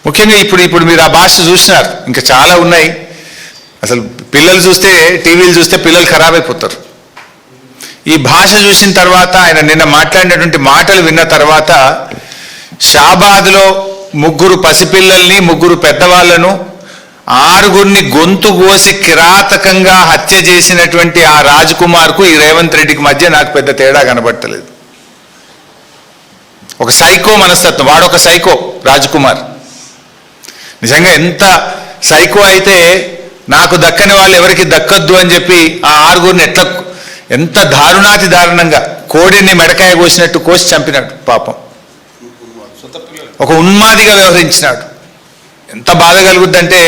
ముఖ్యంగా ఇప్పుడు మీరు ఆ భాష చూసినారు, ఇంకా చాలా ఉన్నాయి. అసలు పిల్లలు చూస్తే, టీవీలు చూస్తే పిల్లలు ఖరాబ్ అయిపోతారు. ఈ భాష చూసిన తర్వాత, ఆయన నిన్న మాట్లాడినటువంటి మాటలు విన్న తర్వాత, షాబాద్లో 3 పసిపిల్లల్ని 3 పెద్దవాళ్లను 6 గొంతు కోసి కిరాతకంగా హత్య చేసినటువంటి ఆ రాజ్ కుమార్కు ఈ రేవంత్ రెడ్డికి మధ్య నాకు పెద్ద తేడా కనబడతలేదు. ఒక సైకో మనస్తత్వం, వాడొక సైకో రాజ్ కుమార్. నిజంగా ఎంత సైకో అయితే నాకు దక్కని వాళ్ళు ఎవరికి దక్కద్దు అని చెప్పి ఆ 6 ఎంత దారుణాతి దారుణంగా కోడిని మెడకాయ కోసినట్టు కోసి చంపినాడు. పాపం ఒక ఉన్మాదిగా వ్యవహరించినాడు. ఎంత బాధ కలుగుద్దంటే,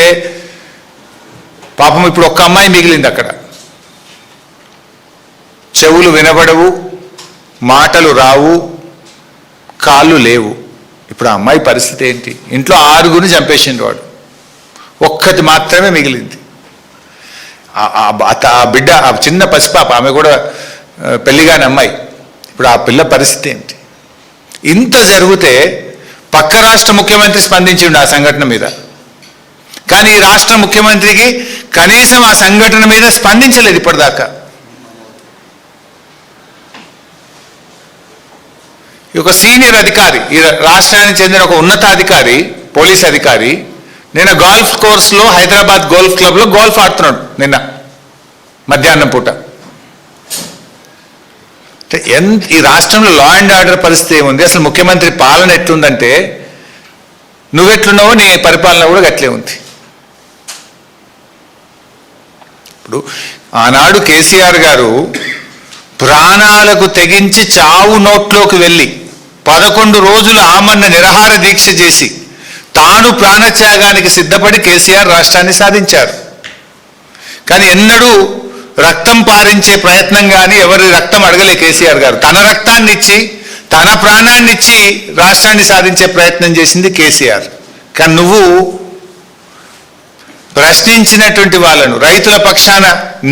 పాపం ఇప్పుడు ఒక్క అమ్మాయి మిగిలింది అక్కడ. చెవులు వినబడవు, మాటలు రావు, కాళ్ళు లేవు. ఇప్పుడు ఆ అమ్మాయి పరిస్థితి ఏంటి? ఇంట్లో 6 చంపేసిండు వాడు, ఒక్కటి మాత్రమే మిగిలింది. ఆ బిడ్డ, ఆ చిన్న పసిపాప, ఆమె కూడా పెళ్లిగాని అమ్మాయి. ఇప్పుడు ఆ పిల్ల పరిస్థితి ఏంటి? ఇంత జరిగితే పక్క రాష్ట్ర ముఖ్యమంత్రి స్పందించిండు ఆ సంఘటన మీద, కానీ ఈ రాష్ట్ర ముఖ్యమంత్రికి కనీసం ఆ సంఘటన మీద స్పందించలేదు ఇప్పటిదాకా. ఒక సీనియర్ అధికారి, ఈ రాష్ట్రానికి చెందిన ఒక ఉన్నతాధికారి, పోలీస్ అధికారి, నిన్న గోల్ఫ్ కోర్సులో హైదరాబాద్ గోల్ఫ్ క్లబ్లో గోల్ఫ్ ఆడుతున్నాడు నిన్న మధ్యాహ్నం పూట. ఈ రాష్ట్రంలో లా అండ్ ఆర్డర్ పరిస్థితి ఏముంది? అసలు ముఖ్యమంత్రి పాలన ఎట్లుందంటే, నువ్వెట్లున్నావో నీ పరిపాలన కూడా గట్లే ఉంది. ఇప్పుడు ఆనాడు కేసీఆర్ గారు ప్రాణాలకు తెగించి చావు నోట్లోకి వెళ్ళి 11 రోజులు ఆమరణ నిరాహార దీక్ష చేసి తాను ప్రాణత్యాగానికి సిద్ధపడి కేసీఆర్ రాష్ట్రాన్ని సాధించారు. కానీ ఎన్నడూ రక్తం పారించే ప్రయత్నం కానీ ఎవరి రక్తం అడగలే కేసీఆర్ గారు. తన రక్తాన్ని ఇచ్చి, తన ప్రాణాన్ని ఇచ్చి రాష్ట్రాన్ని సాధించే ప్రయత్నం చేసింది కేసీఆర్. కానీ నువ్వు ప్రశ్నించినటువంటి వాళ్ళను, రైతుల పక్షాన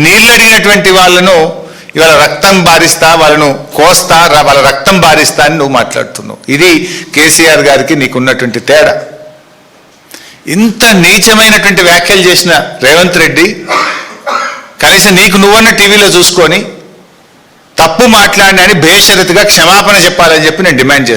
నీళ్ళడిగినటువంటి వాళ్ళను ఇవాళ రక్తం బారిస్తా, వాళ్ళను కోస్తా, వాళ్ళ రక్తం బారిస్తా అని నువ్వు మాట్లాడుతున్నావు. ఇది కేసీఆర్ గారికి నీకున్నటువంటి తేడా. ఇంత నీచమైనటువంటి వ్యాఖ్యలు చేసిన రేవంత్ రెడ్డి కనీసం నీకు నువ్వన్న టీవీలో చూసుకొని తప్పు మాట్లాడినని బేషరతుగా క్షమాపణ చెప్పాలని చెప్పి నేను డిమాండ్ చేస్తాను.